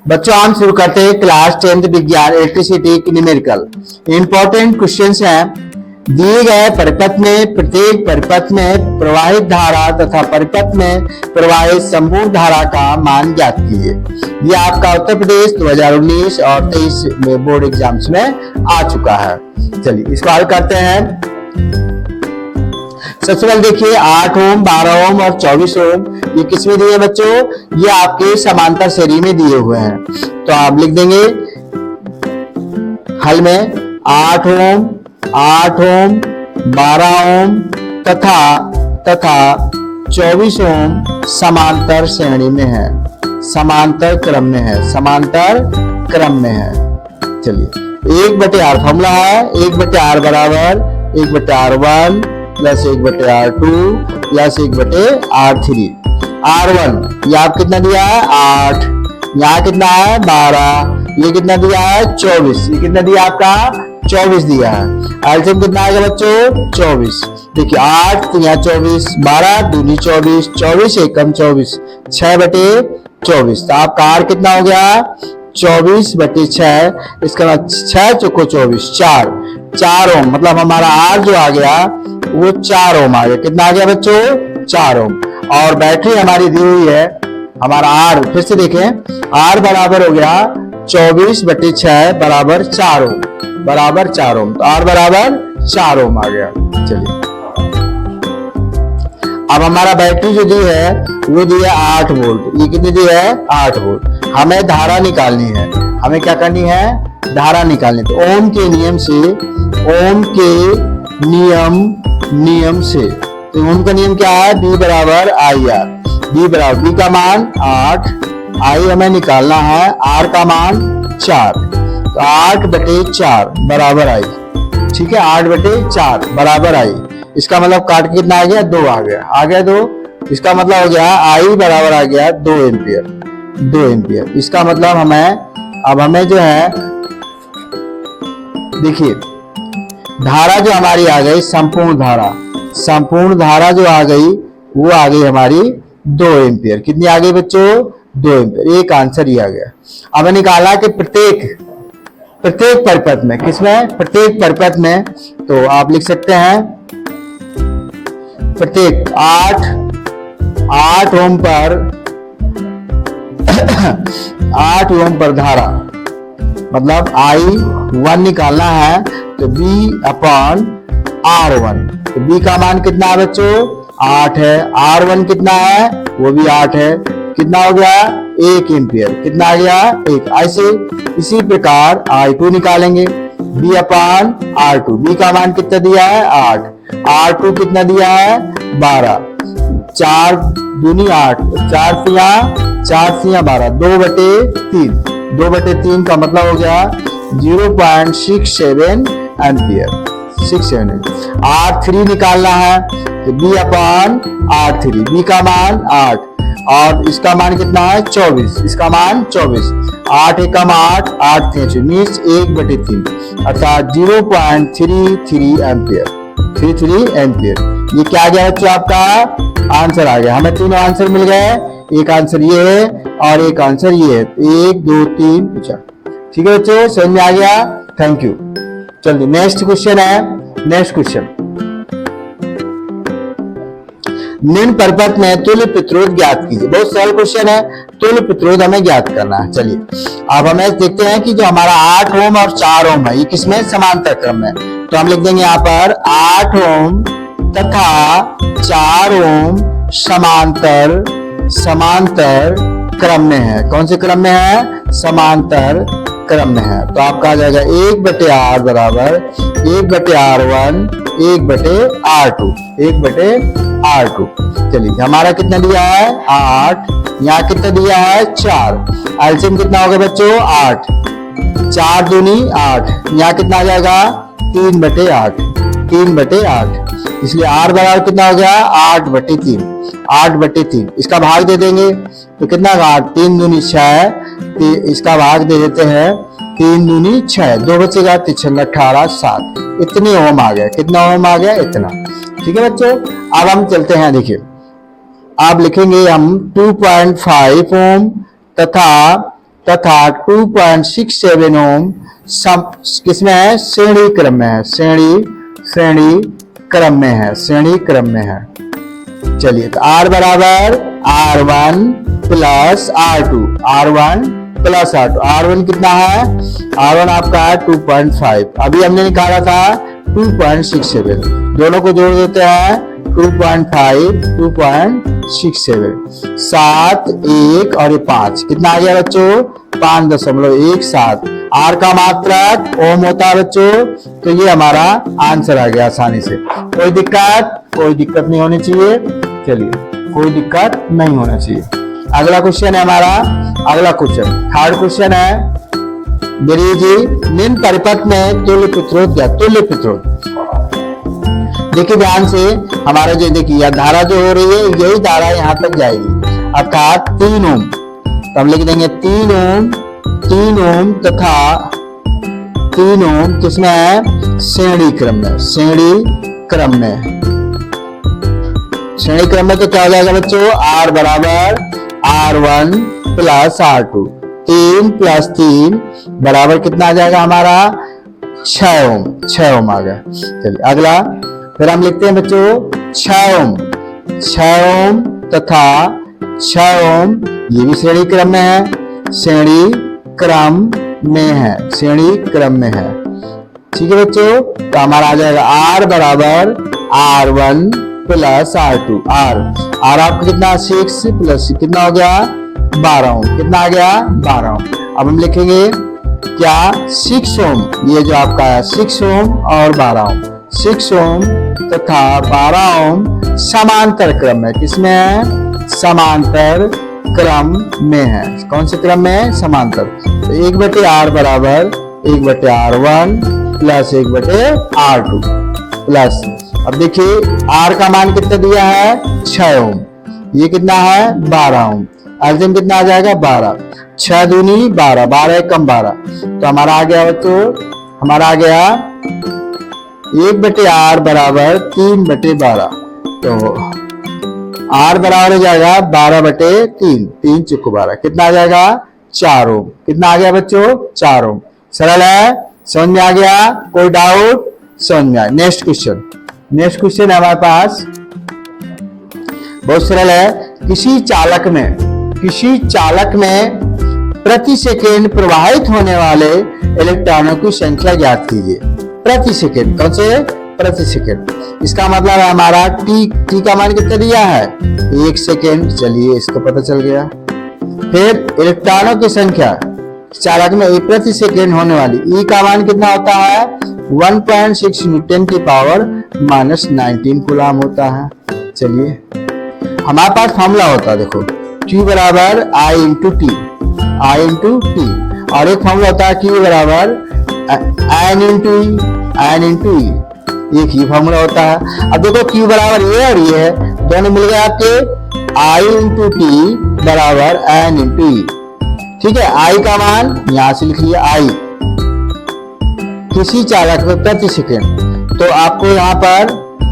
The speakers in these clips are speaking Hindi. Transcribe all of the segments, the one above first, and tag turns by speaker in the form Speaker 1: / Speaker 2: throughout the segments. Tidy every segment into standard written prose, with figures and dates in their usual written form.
Speaker 1: बच्चों हम शुरू करते हैं क्लास 10th विज्ञान इलेक्ट्रिसिटी की न्यूमेरिकल। इंपॉर्टेंट क्वेश्चंस हैं। दिए गए परिपथ में प्रत्येक परिपथ में प्रवाहित धारा तथा परिपथ में प्रवाहित संपूर्ण धारा का मान ज्ञात कीजिए। ये आपका उत्तर प्रदेश 2019 और 23 में बोर्ड एग्जाम्स में आ चुका है। चलिए इसको हल करते हैं। सबसे पहले देखिए 8 ओम, 12 ओम और 24 ओम ये किसमें दिए बच्चों? ये आपके समांतर श्रेणी में दिए हुए हैं। तो आप लिख देंगे हल में 8 ओम, 12 ओम तथा 24 ओम समांतर श्रेणी में है, समांतर क्रम में है, समांतर क्रम में है। चलिए 1/r फॉर्मूला है, 1/r बराबर 1/r1 plus 1/r2 plus 1/r3। R1 ये आप कितना दिया है 8, यहाँ कितना है 12, ये कितना दिया है 24, ये कितना दिया आपका 24 दिया है। एलसीएम कितना आएगा बच्चों 24। देखिए 8 तो यहाँ 24, 12 दूनी 24, 24 एकम 24, 6/24। तो आपका R कितना हो गया 24/6। इसका मतलब 6 चौको 24, 4 ओम, मतलब हमारा R जो आ गया वो 4 ओम आ गया। कितना आ गया बच्चों 4 ओम। और बैटरी हमारी दी हुई है, हमारा R फिर से देखें, R बराबर हो गया 24/6 बराबर 4 ओम, बराबर 4 ओम। तो R बराबर 4 ओम आ गया। चलिए अब हमारा बैटरी जो दी है वो दी है 8 वोल्ट। ये कितनी दी है 8 वोल्ट। हमें धारा निकालनी है, हमें क्या करनी है धारा निकालनी। तो ओम के नियम से, ओम के नियम से, तो ओम का नियम क्या है B बराबर IR। B बराबर B का मान 8, I हमें निकालना है, R का मान 4। तो 8/4 बराबर I। ठीक है 8/4 बराबर I। इसका मतलब काट के कितना आ गया 2 आ गया 2। इसका मतलब हो गया I बराबर आ गया 2 एम्पियर। इसका मतलब हमें जो है देखिए धारा जो हमारी आ गई संपूर्ण धारा जो आ गई वो आ गई हमारी 2 एम्पियर। कितनी आ गई बच्चों 2 एम्पियर। एक आंसर ये आ गया। अब निकाला कि प्रत्येक परिपथ में, किसमें प्रत्येक परिपथ में, तो आप लिख सकते हैं प्रत्येक 8 ओम पर 8 ओम पर धारा, मतलब I1 निकालना है तो B/R1। तो B का मान कितना है बच्चों 8 है, R1 कितना है वो भी 8 है। कितना हो गया 1 एम्पियर। कितना आ गया 1। ऐसे इसी प्रकार I2 निकालेंगे B/R2। B का मान कितना दिया है 8, R2 कितना दिया है 12, 4 दूनी 8, 4 सिया 12, 2/3। 2/3 का मतलब हो गया 0.67 एम्पियर। R3 निकालना है तो B/R3। B का मान 8 और इसका मान कितना है 24, इसका मान 24। 8 एकम 8, 8 मीन्स 1/3 अर्थात 0.33 एम्पियर। 33 एम्पियर। ये क्या आ गया बच्चों आपका आंसर आ गया। हमें तीनों आंसर मिल गए। एक आंसर ये है और एक आंसर ये है। 1 2 3 पूछा। ठीक है बच्चों समझ में आ गया। Thank you. चलिए नेक्स्ट क्वेश्चन है। नेक्स्ट क्वेश्चन, निम्न परिपथ में तुल्य प्रतिरोध ज्ञात कीजिए। बहुत सरल क्वेश्चन है, तुल्य प्रतिरोध हमें ज्ञात करना है। चलिए अब हमें देखते हैं कि जो हमारा 8 ओम और 4 ओम है ये किसमें समांतर क्रम में। तो हम लिख देंगे यहाँ पर 8 ओम तथा 4 ओम समांतर क्रम में है। कौन से क्रम में है समांतर क्रम में है। तो आपका आ जाएगा 1/R बराबर 1/R1 1/R2 1/R2। चलिए हमारा कितना दिया है 8, यहाँ कितना दिया है 4। एलसीएम कितना होगा बच्चों 8, 4 दूनी 8, यहाँ कितना आ जाएगा 3/8। इसलिए R बराबर कितना हो गया 8/3। इसका भाग दे देंगे तो कितना 8, 3 दूनी 6, इसका भाग दे देते हैं 3 दूनी 6, 2 बचेगा 3 18 7। इतने ओम आ गया। कितना ओम आ गया इतना। ठीक है बच्चों अब हम चलते हैं। देखिए आप लिखेंगे हम 2.5 ओम तथा तथा 2.67 ओम किसमें है? श्रेणी क्रम में है। श्रेणी क्रम में है। श्रेणी क्रम में है। चलिए, तो R बराबर R1 plus R2, R1 plus R2। R1 कितना है? R1 आपका है 2.5, अभी हमने निकाला था 2.67, दोनों को जोड़ देते हैं 2.5 2.67, 7 1 और ये 5, कितना आ गया बच्चों? 5.17। R का मात्रक ओम होता है बच्चों, तो ये हमारा आंसर आ गया आसानी से। कोई दिक्कत नहीं होनी चाहिए। चलिए, कोई दिक्कत नहीं होना चाहिए। अगला क्वेश्चन है हमारा, अगला क्वेश्चन थर्ड क्वेश्चन है, देखिए जी, निम्न परिपथ में तुल्य प्रतिरोध क्या? तुल्य प्रतिरोध देखिए ध्यान से, हमारा जो देखिए यह धारा जो हो रही है, यही धारा यहाँ तक जाएगी, अर्थात 3 ओम। तो हम लिख देंगे 3 ओम तथा 3 ओम किसमें है? श्रेणी क्रम में। श्रेणी क्रम में तो क्या हो जाएगा बच्चों? R बराबर R1 प्लस R2, 3 प्लस 3 बराबर कितना आ जाएगा हमारा? 6 ओम आ गया। चलिए अगला, फिर हम लिखते हैं बच्चों 6 ओम तथा 6 ओम, ये भी श्रेणी क्रम में है। श्रेणी क्रम में है। ठीक है बच्चों, तो हमारा आ जाएगा R बराबर R1 प्लस R2। R आपका कितना? 6 प्लस कितना हो गया? 12 ओम। कितना आ गया? 12 ओम। अब हम लिखेंगे क्या? 6 ओम, ये जो आपका है 6 ओम और 12 ओम, 6 ओम तथा 12 ओम समांतर क्रम में। किसमें है? समांतर क्रम में है। कौन से क्रम में है? समांतर। तो 1/R बराबर 1/R1 प्लस 1/R2 प्लस, अब देखिए R का मान कितना दिया है? 6 ओम, ये कितना है? 12 ओम। अर्जन कितना आ जाएगा? 12, 6 दूनी 12, 12 कम 12, तो हमारा आ गया बच्चों, हमारा आ गया 1/R बराबर 3/12। तो R बराबर हो जाएगा 12/3, 3 चुक 12, कितना आ जाएगा? 4 ओम। कितना आ गया बच्चों? 4 ओम। सरल है, समझ में आ गया? कोई डाउट? समझ में आया? नेक्स्ट क्वेश्चन है हमारे पास, बहुत सरल है। किसी चालक में प्रति सेकेंड प्रवाहित होने वाले इलेक्ट्रॉनों की संख्या ज्ञात कीजिए। प्रति सेकेंड, कौन से? प्रति सेकेंड। इसका मतलब है हमारा टी का मान कितना दिया है? 1 सेकेंड। चलिए, इसको पता चल गया। फिर इलेक्ट्रॉनों की संख्या चालक में प्रति सेकेंड होने वाली, ई का मान कितना होता है? 1.6 न्यूटन की पावर -19 कूलम होता है। चलिए, हमारे पास फॉर्मूला होता है, देखो Q बराबर I इंटू टी, और एक फॉर्मूला होता है Q बराबर N इंटू ई, एक ही फॉर्मूला होता है। अब देखो Q बराबर ये और ये है, दोनों मिल गए आपके I इंटू टी बराबर N इंटू ई। ठीक है, I का मान यहां से लिख लिया I, किसी चालक में प्रति सेकेंड, तो आपको यहाँ पर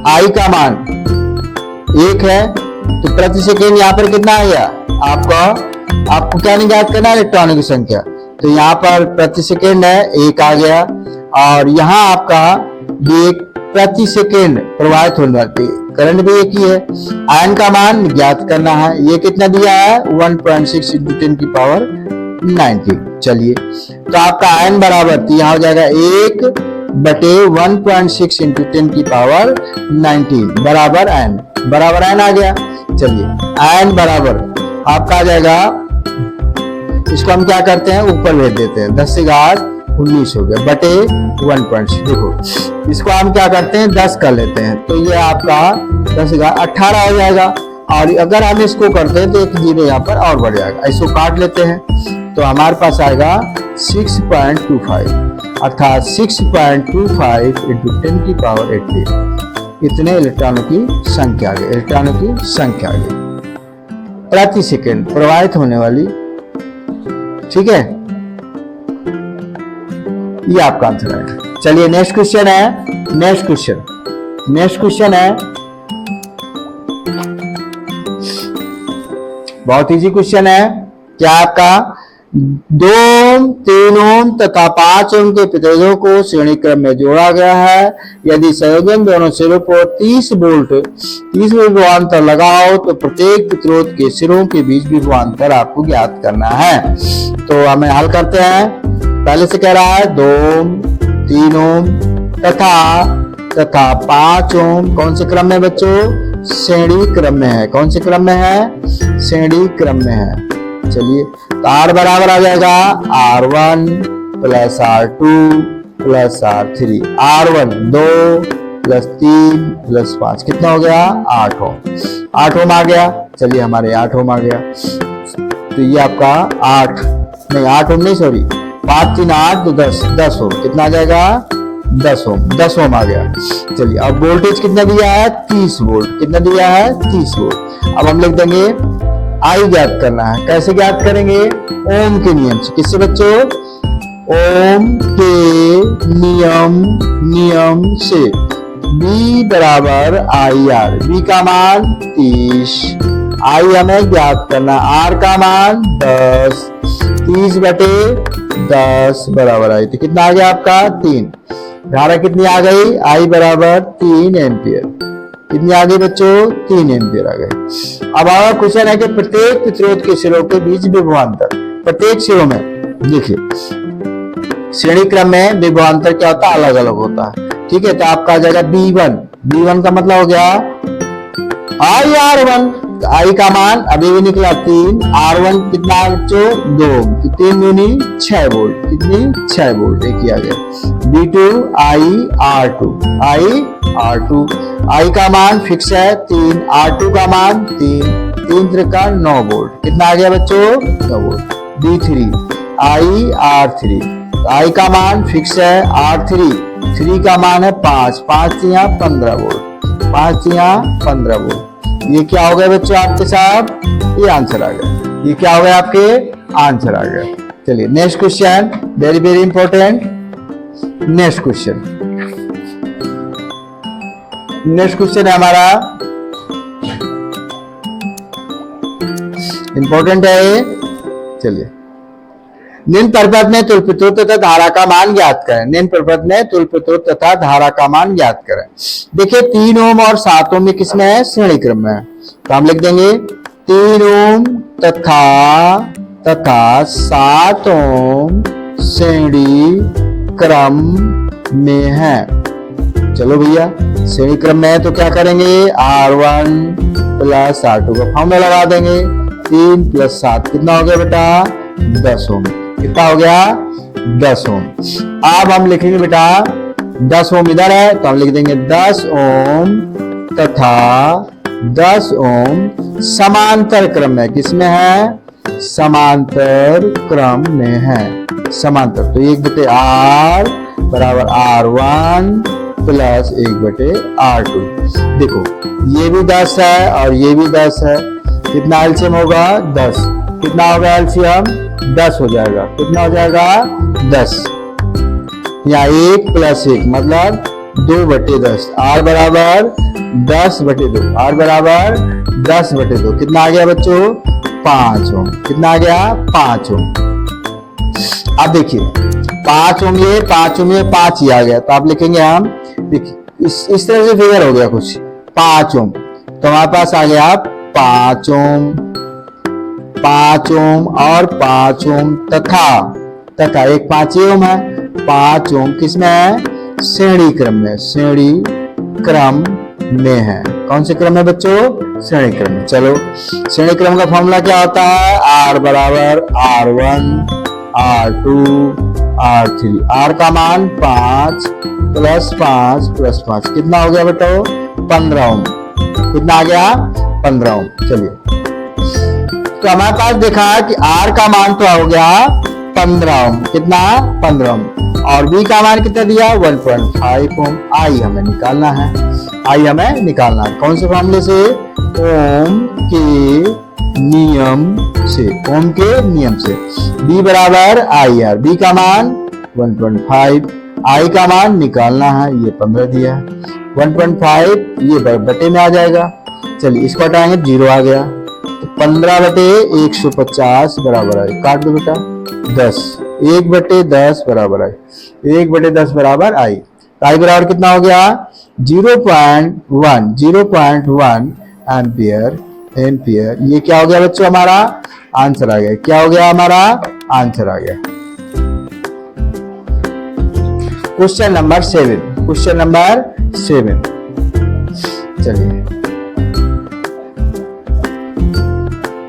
Speaker 1: I का मान 1 है, तो प्रति सेकेंड यहाँ पर कितना आ गया? आपको क्या ज्ञात करना है? इलेक्ट्रॉनों की संख्या। तो यहाँ पर प्रति सेकेंड है, 1 आ गया, और यहाँ आपका ये प्रति सेकेंड प्रवाहित होने वाली करंट भी एक ही है। आयन का मान ज्ञात करना है, ये कितना दिया है? 1.6 × 10⁻19। चलिए, तो आपका आयन बराबर यहाँ हो जाएगा 1/1.6 × 10⁻19 बराबर आयन आ गया। चलिए, आयन बराबर आपका आ जाएगा, इसको हम क्या करते हैं? ऊपर भेज देते हैं, 10⁻19 हो गया बटे 1.6। देखो, इसको हम क्या करते हैं? 10 कर लेते हैं, तो ये आपका 10⁻18 हो जाएगा। और अगर हम इसको करते हैं तो एक 0 यहाँ पर और बढ़ जाएगा, इसको काट लेते हैं, तो हमारे पास आएगा 6.25, अर्थात 6.25 × 10⁻18। इतने इलेक्ट्रॉनों की संख्या आ गई, प्रति सेकेंड प्रवाहित होने वाली। ठीक है, ये आपका आंसर है। चलिए, नेक्स्ट क्वेश्चन है, बहुत इजी क्वेश्चन है। क्या आपका 2 ओम, 3 ओम तथा 5 ओम के प्रतिरोधों को श्रेणी क्रम में जोड़ा गया है। यदि संयोजन दोनों सिरों पर 30 वोल्ट विभवांतर लगाओ तो प्रत्येक प्रतिरोध के सिरों के बीच विभवांतर आपको ज्ञात करना है। तो हमें हल करते हैं। पहले से कह रहा है 2 ओम, 3 ओम तथा 5 ओम कौन से क्रम में बच्चों? श्रेणी क्रम में है। कौन से क्रम में है? श्रेणी क्रम में है। चलिए, तो R बराबर आ जाएगा R1 plus R2 plus R3। R1 2 plus 3 plus 5 कितना हो गया? 8 ओम। 8 ओम आ गया। चलिए, हमारे 8 ओम आ गया। तो ये आपका 8 ओम नहीं, सॉरी, 5 3 8 तो 10 ओम। कितना आ जाएगा? 10 ओम आ गया। चलिए, अब वोल्टेज कितना दिया है? 30 वोल्ट। कितना दिया है? 30 वोल्ट। अब हम लिख देंगे आई ज्ञात करना है। कैसे ज्ञात करेंगे? ओम के नियम से। किससे बच्चों? ओम के नियम से। B बराबर IR। B का मान 30, I हमें ज्ञात करना, R का मान 10, 30 बटे 10 बराबर आई। तो कितना आ गया आपका? 3। धारा कितनी आ गई? I बराबर 3 एम्पियर। कितनी आ गई बच्चों? 3 एम्पियर आ गए। अब आगे क्वेश्चन है कि प्रत्येक प्रतिरोध के सिरों के बीच विभवांतर। प्रत्येक सिरों में देखिए, श्रेणी क्रम में विभवांतर क्या होता है? अलग अलग होता है। ठीक है, तो आपका आ जाएगा B1 का मतलब हो गया IR1। I का मान अभी भी निकला 3। R1 कितना बच्चों? 2। 3 दूनी 6 वोल्ट। कितनी? 6 वोल्ट। एक ही आ गया। B2 IR2। I का मान फिक्स है 3, R2 का मान 3 त्रिका 9 वोल्ट। कितना आ गया बच्चों? 9 वोल्ट। B3 IR3। I का मान फिक्स है, R3 का मान है 5 यहाँ 15 वोल्ट। 5 यहाँ 15 वोल्ट। ये क्या हो गया बच्चों आपके साथ? ये आंसर आ गया। ये क्या हो गया? आपके आंसर आ गया। चलिए, next question, very very important. Next question है हमारा, इंपॉर्टेंट है ये। चलिए, निम्न परिपथ में तुल्य प्रतिरोध तथा धारा का मान ज्ञात करें। निम्न परिपथ में तुल्य प्रतिरोध तथा धारा का मान ज्ञात करें। देखिए, 3 ओम और 7 ओम में किसमें है? श्रेणी क्रम में है। तो हम लिख देंगे 3 ओम तथा 7 ओम श्रेणी क्रम में है। चलो भैया, श्रेणी क्रम में है तो क्या करेंगे? R1 प्लस R2 का फॉर्मूला लगा देंगे। 3 प्लस 7 कितना हो गया बेटा? 10 ओम। कितना हो गया? 10 ओम। अब हम लिखेंगे बेटा 10 ओम इधर है तो हम लिख देंगे 10 ओम तथा 10 ओम समांतर क्रम में। किसमें है? समांतर क्रम में है। समांतर, तो 1/R बराबर R1 प्लस 1/R2। देखो, ये भी 10 है और ये भी 10 है। कितना एलसीएम होगा? 10। कितना होगा एलसीएम? 10 हो जाएगा। कितना हो जाएगा? 10। यहाँ 1 प्लस 1 मतलब 2/10। R बराबर 10/2। R बराबर 10/2। कितना आ गया बच्चों? 5 ओम। कितना आ गया? 5 ओम। अब देखिए, 5 ओम ये 5 ओम ये 5 ही आ गया। तो आप लिखेंगे हम, देखिए इस तरह से फिगर हो गया कुछ। 5 ओम तो हमारे पास आ गया 5 ओम, 5 ओम और 5 ओम तथा एक 5 ओम है। 5 ओम किसमें है? श्रेणी क्रम में। श्रेणी क्रम में है। कौन से क्रम में बच्चों? श्रेणी क्रम में। चलो, श्रेणी क्रम का फॉर्मूला क्या होता है? R बराबर R1 R2 R3। R का मान 5 प्लस 5 प्लस 5 कितना हो गया बेटा? 15 ओम। कितना आ गया? 15 ओम। चलिए, तो हमारे पास देखा कि R का मान तो हो गया 15 ओम। कितना? 15 ओम। और B का मान कितना दिया? 1.5 ओम। I हमें निकालना है। कौन से फॉर्मूले से? ओम के नियम से। B बराबर IR। B का मान 1.5, I का मान निकालना है। ये 15 दिया है। 1.5 ये बटे में आ जाएगा। चलिए, इसको हटाएंगे 0 आ गया। तो 15/150 बराबर आई, काट दो बेटा 10, 1/10 बराबर आई, 1/10 बराबर आई। तो आई बराबर कितना हो गया 0.1 एम्पियर। ये क्या हो गया बच्चों, हमारा आंसर आ गया। क्या हो गया, हमारा आंसर आ गया। Question number 7। चलिए,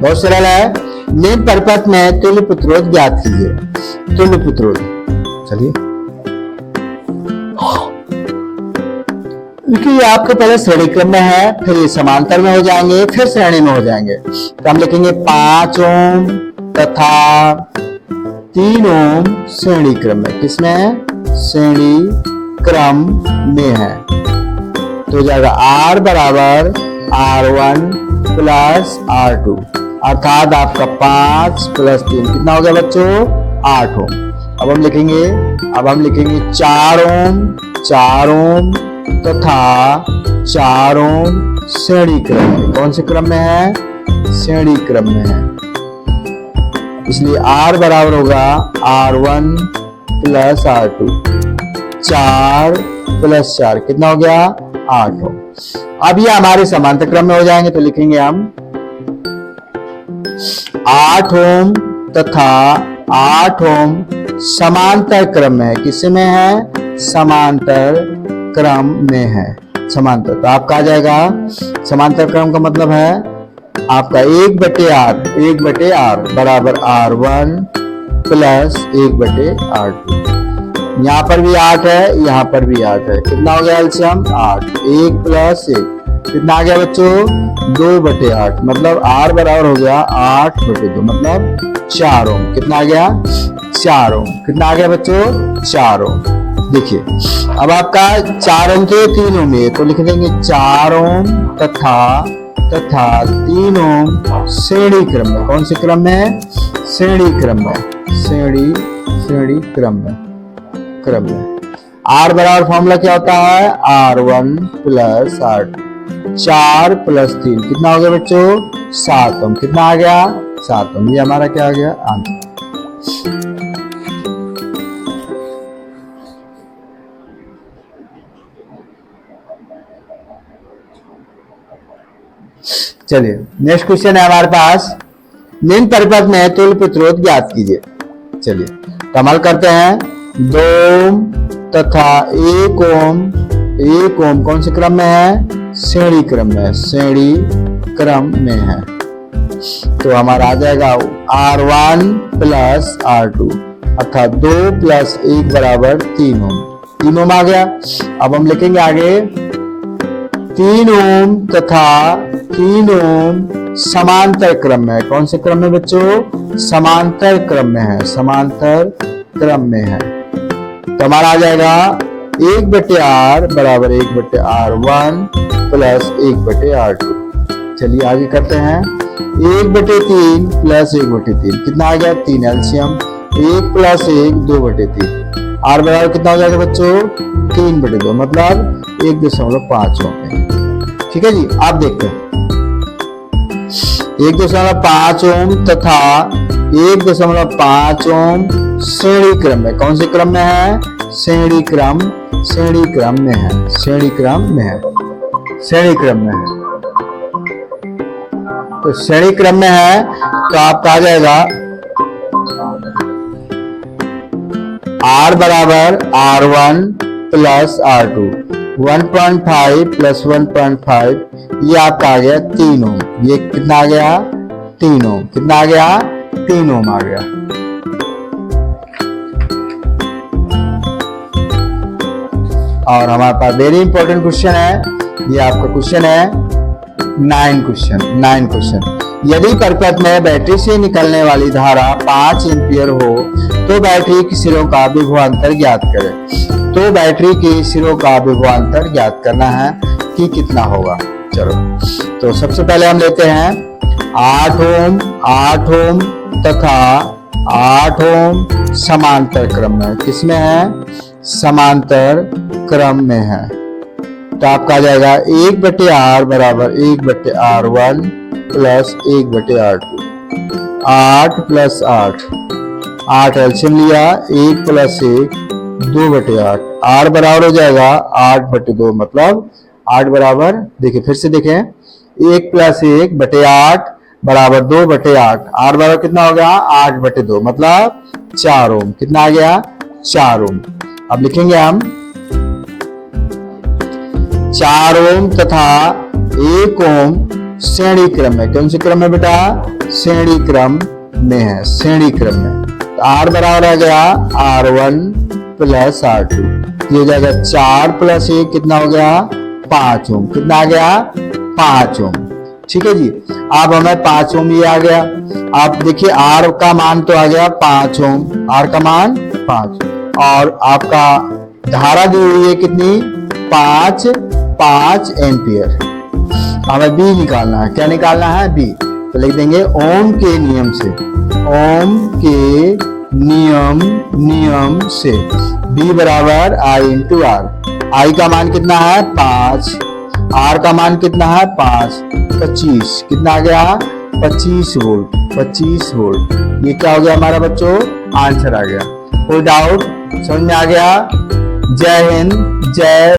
Speaker 1: बहुत सरल है। निम्न परिपथ में तुल्य प्रतिरोध ज्ञात कीजिए। तुल्य प्रतिरोध, चलिए क्योंकि ये आपके पहले श्रेणी क्रम में है, फिर ये समांतर में हो जाएंगे, फिर श्रेणी में हो जाएंगे। तो हम लिखेंगे 5 ओम तथा 3 ओम श्रेणी क्रम में। किसमें है, श्रेणी क्रम में है। तो हो जाएगा R बराबर R1 प्लस R2, अर्थात आपका 5 + 3 कितना हो गया बच्चों, 8 ओम। अब हम लिखेंगे 4 ओम तथा 4 ओम श्रेणी क्रम में। कौन से क्रम में है, श्रेणी क्रम में है, इसलिए R बराबर होगा R1 प्लस R2, 4 + 4 कितना हो गया, 8 ओम। अब ये हमारे समांतर क्रम में हो जाएंगे, तो लिखेंगे हम 8 ओम तथा 8 ओम समांतर क्रम में है। किस में है, समांतर क्रम में है। समांतर, तो आपका आ जाएगा समांतर क्रम का मतलब है आपका 1/R बराबर R1 प्लस 1/R2। यहाँ पर भी 8 है, यहाँ पर भी 8 है, कितना हो गया एलसीएम 8, 1 + 1 कितना आ गया बच्चों 2/8, मतलब R बराबर हो गया 8/2, मतलब 4 ओम। कितना आ गया 4 ओम, कितना आ गया बच्चों 4 ओम। देखिए अब आपका 4 ओम थे 3 ओम है, तो लिख देंगे 4 ओम तथा 3 ओम श्रेणी क्रम में। कौन से क्रम में, श्रेणी क्रम में, श्रेणी क्रम में। R बराबर फॉर्मूला क्या होता है, R1 प्लस R2, 4 + 3 कितना हो गया बच्चों 7 ओम। कितना आ गया 7 ओम। ये हमारा क्या आ गया आंसर। चलिए नेक्स्ट क्वेश्चन है हमारे पास, निम्न परिपथ में तुल्य प्रतिरोध ज्ञात कीजिए। चलिए तो अमल करते हैं। 2 ओम तथा 1 ओम कौन से क्रम में है, श्रेणी क्रम में है, श्रेणी क्रम में है। तो हमारा आ जाएगा R1 प्लस R2, अर्थात 2 + 1 बराबर 3 ओम। 3 ओम आ गया। अब हम लिखेंगे आगे 3 ओम तथा 3 ओम समांतर क्रम में है। कौन से क्रम में बच्चों, समांतर क्रम में है, समांतर क्रम में है। तो हमारा आ जाएगा 1/R बराबर 1/R1 प्लस 1/R2। चलिए आगे करते हैं। 1/3 प्लस 1/3 कितना आ गया 3 एलसीएम, 1 + 1 2/3। R बराबर कितना हो जाएगा बच्चों 3/2, मतलब 1.5 ओम। ठीक है जी, आप देखते हैं 1.5 ओम तथा 1.5 ओम श्रेणी क्रम में। कौन से क्रम में है, श्रेणी क्रम में है, श्रेणी क्रम में है। तो श्रेणी क्रम में है, तो आपका आ जाएगा R बराबर R1 प्लस R2, 1.5 + 1.5, ये आपका आ गया 3 ओम। ये कितना आ गया 3 ओम। कितना आ गया 3 ओम आ गया। और हमारे पास वेरी इंपॉर्टेंट क्वेश्चन है, ये आपका क्वेश्चन है 9 क्वेश्चन। यदि परिपथ में बैटरी से निकलने वाली धारा 5 एम्पियर हो तो बैटरी के सिरों का विभवांतर ज्ञात करें। तो बैटरी के सिरों का विभवांतर ज्ञात करना है कि कितना होगा। चलो तो सबसे पहले हम लेते हैं 8 ओम तथा 8 ओम समांतर क्रम में। किसमें है, समांतर क्रम में है। तो आपका आ जाएगा 1/R बराबर 1/R1 प्लस 1/8, 8 प्लस 8, 8 एलसीएम लिया, 1 प्लस 1 2/8, r बराबर हो जाएगा 8/2, मतलब 8 बराबर, देखिए फिर से देखें, 1 प्लस 1/8 बराबर 2/8, r बराबर कितना हो गया 8/2, मतलब 4 ओम। कितना आ गया 4 ओम। अब लिखेंगे हम 4 ओम तथा 1 ओम श्रेणी क्रम में, कौन से क्रम में बेटा, श्रेणी क्रम में है, श्रेणी क्रम में। तो R बराबर आ गया R1 प्लस R2, ये हो जाएगा 4 प्लस 1 कितना हो गया 5 ओम। कितना आ गया 5 ओम। ठीक है जी, अब हमें 5 ओम ये आ गया। आप देखिए R का मान तो आ गया 5 ओम, R का मान 5, और आपका धारा दी हुई है कितनी 5 एम्पियर। हमें B निकालना है, क्या निकालना है B, तो लिख देंगे ओम के नियम से, ओम के नियम से B बराबर I इंटू R। I का मान कितना है 5, R का मान कितना है 5, 25, कितना आ गया 25 वोल्ट, 25 वोल्ट। ये क्या हो गया हमारा बच्चों, आंसर आ गया। कोई डाउट समझ में आ गया? जय हिंद, जय